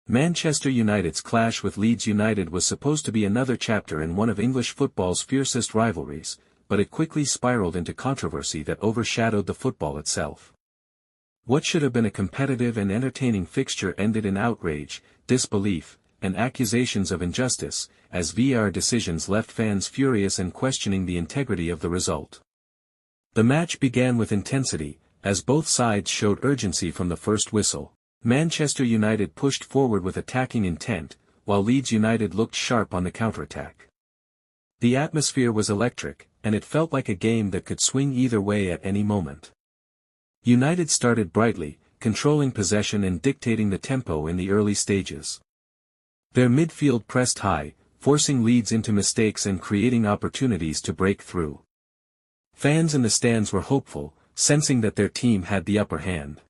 Manchester United's clash with Leeds United was supposed to be another chapter in one of English football's fiercest rivalries, but it quickly spiraled into controversy that overshadowed the football itself. What should have been a competitive and entertaining fixture ended in outrage, disbelief, and accusations of injustice, as VAR decisions left fans furious and questioning the integrity of the result. The match began with intensity, as both sides showed urgency from the first whistle. Manchester United pushed forward with attacking intent, while Leeds United looked sharp on the counterattack. The atmosphere was electric, and it felt like a game that could swing either way at any moment. United started brightly, controlling possession and dictating the tempo in the early stages. Their midfield pressed high, forcing Leeds into mistakes and creating opportunities to break through. Fans in the stands were hopeful, sensing that their team had the upper hand.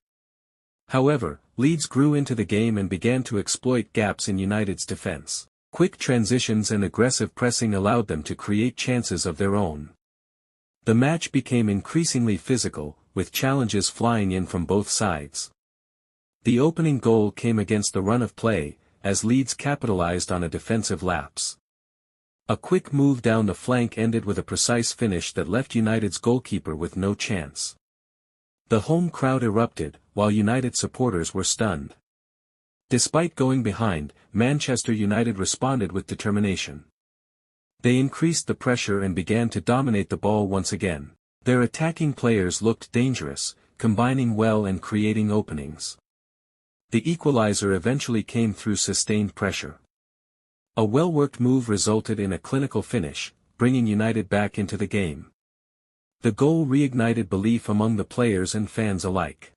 However, Leeds grew into the game and began to exploit gaps in United's defense. Quick transitions and aggressive pressing allowed them to create chances of their own. The match became increasingly physical, with challenges flying in from both sides. The opening goal came against the run of play, as Leeds capitalized on a defensive lapse. A quick move down the flank ended with a precise finish that left United's goalkeeper with no chance. The home crowd erupted, while United supporters were stunned. Despite going behind, Manchester United responded with determination. They increased the pressure and began to dominate the ball once again. Their attacking players looked dangerous, combining well and creating openings. The equalizer eventually came through sustained pressure. A well-worked move resulted in a clinical finish, bringing United back into the game. The goal reignited belief among the players and fans alike.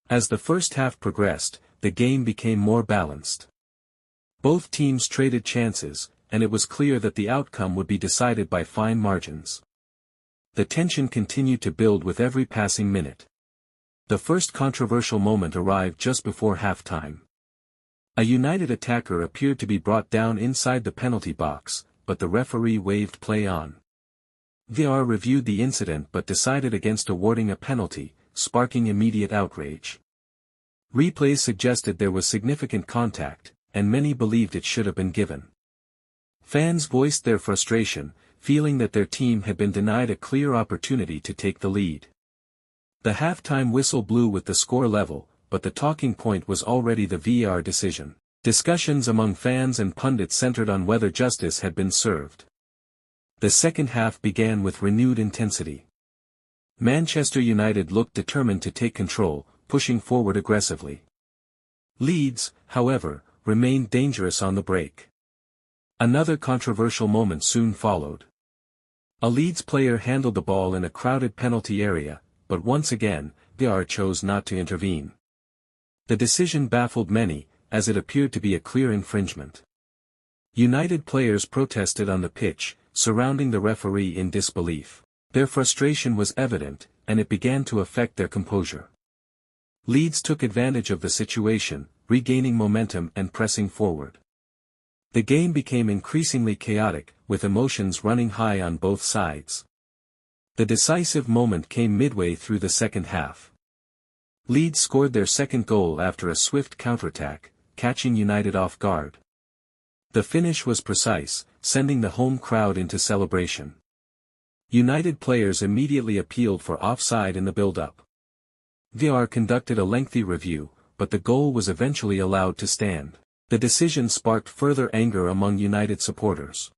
As the first half progressed, the game became more balanced. Both teams traded chances, and it was clear that the outcome would be decided by fine margins. The tension continued to build with every passing minute. The first controversial moment arrived just before halftime. A United attacker appeared to be brought down inside the penalty box, but the referee waved play on. VAR reviewed the incident but decided against awarding a penalty, sparking immediate outrage. Replays suggested there was significant contact, and many believed it should have been given. Fans voiced their frustration, feeling that their team had been denied a clear opportunity to take the lead. The halftime whistle blew with the score level, but the talking point was already the VAR decision. Discussions among fans and pundits centered on whether justice had been served. The second half began with renewed intensity. Manchester United looked determined to take control, pushing forward aggressively. Leeds, however, remained dangerous on the break. Another controversial moment soon followed. A Leeds player handled the ball in a crowded penalty area, but once again, VAR chose not to intervene. The decision baffled many, as it appeared to be a clear infringement. United players protested on the pitch, surrounding the referee in disbelief. Their frustration was evident, and it began to affect their composure. Leeds took advantage of the situation, regaining momentum and pressing forward. The game became increasingly chaotic, with emotions running high on both sides. The decisive moment came midway through the second half. Leeds scored their second goal after a swift counterattack, catching United off guard. The finish was precise, sending the home crowd into celebration. United players immediately appealed for offside in the build-up. VAR conducted a lengthy review, but the goal was eventually allowed to stand. The decision sparked further anger among United supporters.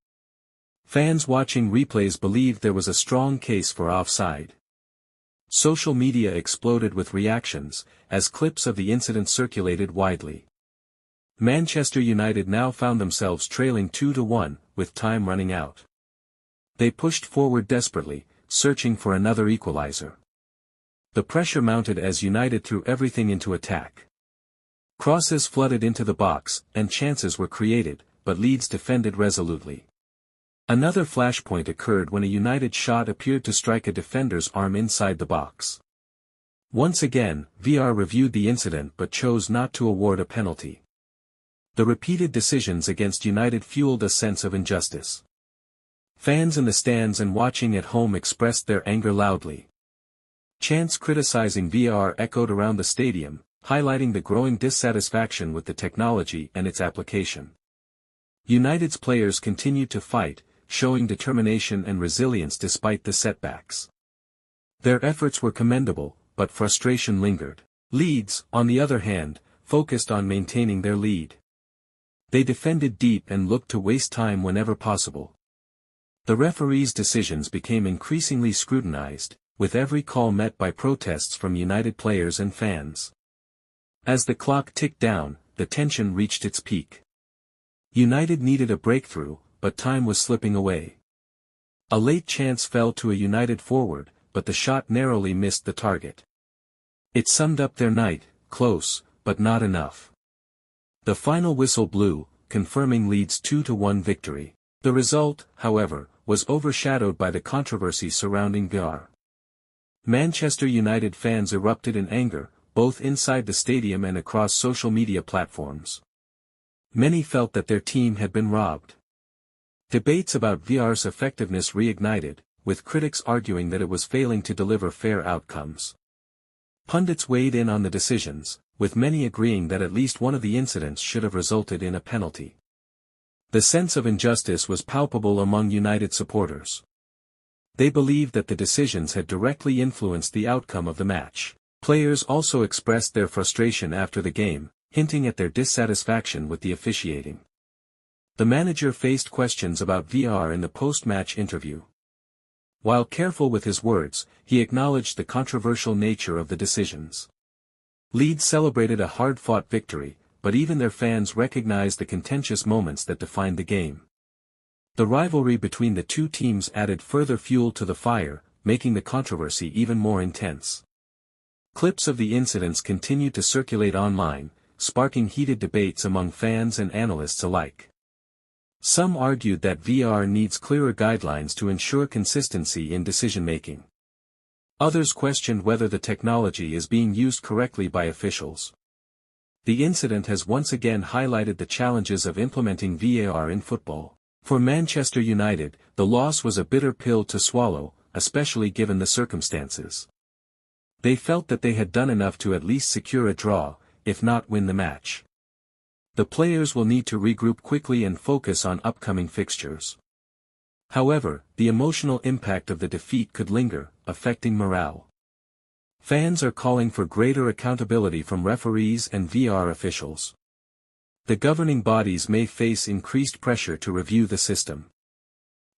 Fans watching replays believed there was a strong case for offside. Social media exploded with reactions, as clips of the incident circulated widely. Manchester United now found themselves trailing 2-1, with time running out. They pushed forward desperately, searching for another equalizer. The pressure mounted as United threw everything into attack. Crosses flooded into the box, and chances were created, but Leeds defended resolutely. Another flashpoint occurred when a United shot appeared to strike a defender's arm inside the box. Once again, VAR reviewed the incident but chose not to award a penalty. The repeated decisions against United fueled a sense of injustice. Fans in the stands and watching at home expressed their anger loudly. Chants criticizing VAR echoed around the stadium, highlighting the growing dissatisfaction with the technology and its application. United's players continued to fight, showing determination and resilience despite the setbacks. Their efforts were commendable, but frustration lingered. Leeds, on the other hand, focused on maintaining their lead. They defended deep and looked to waste time whenever possible. The referees' decisions became increasingly scrutinized, with every call met by protests from United players and fans. As the clock ticked down, the tension reached its peak. United needed a breakthrough, but time was slipping away. A late chance fell to a United forward, but the shot narrowly missed the target. It summed up their night: close, but not enough. The final whistle blew, confirming Leeds' 2-1 victory. The result, however, was overshadowed by the controversy surrounding VAR. Manchester United fans erupted in anger, both inside the stadium and across social media platforms. Many felt that their team had been robbed. Debates about VAR's effectiveness reignited, with critics arguing that it was failing to deliver fair outcomes. Pundits weighed in on the decisions, with many agreeing that at least one of the incidents should have resulted in a penalty. The sense of injustice was palpable among United supporters. They believed that the decisions had directly influenced the outcome of the match. Players also expressed their frustration after the game, hinting at their dissatisfaction with the officiating. The manager faced questions about VAR in the post-match interview. While careful with his words, he acknowledged the controversial nature of the decisions. Leeds celebrated a hard-fought victory, but even their fans recognized the contentious moments that defined the game. The rivalry between the two teams added further fuel to the fire, making the controversy even more intense. Clips of the incidents continued to circulate online, sparking heated debates among fans and analysts alike. Some argued that VAR needs clearer guidelines to ensure consistency in decision-making. Others questioned whether the technology is being used correctly by officials. The incident has once again highlighted the challenges of implementing VAR in football. For Manchester United, the loss was a bitter pill to swallow, especially given the circumstances. They felt that they had done enough to at least secure a draw, if not win the match. The players will need to regroup quickly and focus on upcoming fixtures. However, the emotional impact of the defeat could linger, affecting morale. Fans are calling for greater accountability from referees and VAR officials. The governing bodies may face increased pressure to review the system.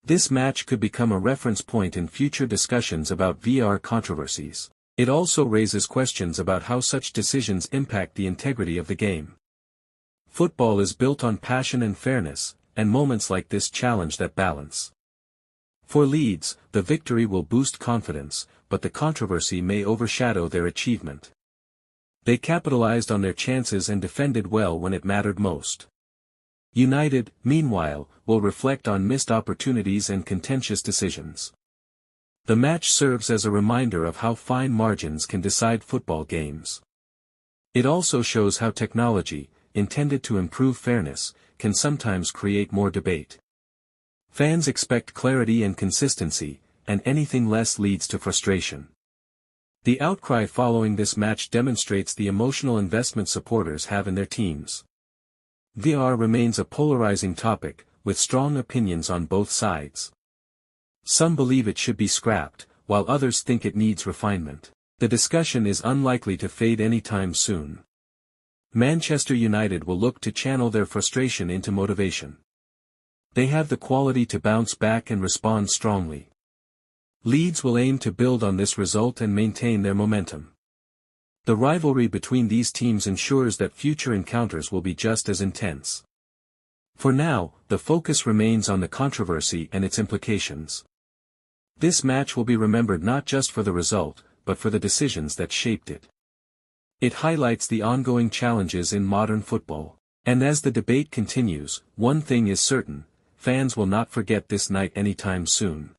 This match could become a reference point in future discussions about VAR controversies. It also raises questions about how such decisions impact the integrity of the game. Football is built on passion and fairness, and moments like this challenge that balance. For Leeds, the victory will boost confidence, but the controversy may overshadow their achievement. They capitalized on their chances and defended well when it mattered most. United, meanwhile, will reflect on missed opportunities and contentious decisions. The match serves as a reminder of how fine margins can decide football games. It also shows how technology, intended to improve fairness, can sometimes create more debate. Fans expect clarity and consistency, and anything less leads to frustration. The outcry following this match demonstrates the emotional investment supporters have in their teams. VAR remains a polarizing topic, with strong opinions on both sides. Some believe it should be scrapped, while others think it needs refinement. The discussion is unlikely to fade anytime soon. Manchester United will look to channel their frustration into motivation. They have the quality to bounce back and respond strongly. Leeds will aim to build on this result and maintain their momentum. The rivalry between these teams ensures that future encounters will be just as intense. For now, the focus remains on the controversy and its implications. This match will be remembered not just for the result, but for the decisions that shaped it. It highlights the ongoing challenges in modern football. And as the debate continues, one thing is certain: fans will not forget this night anytime soon.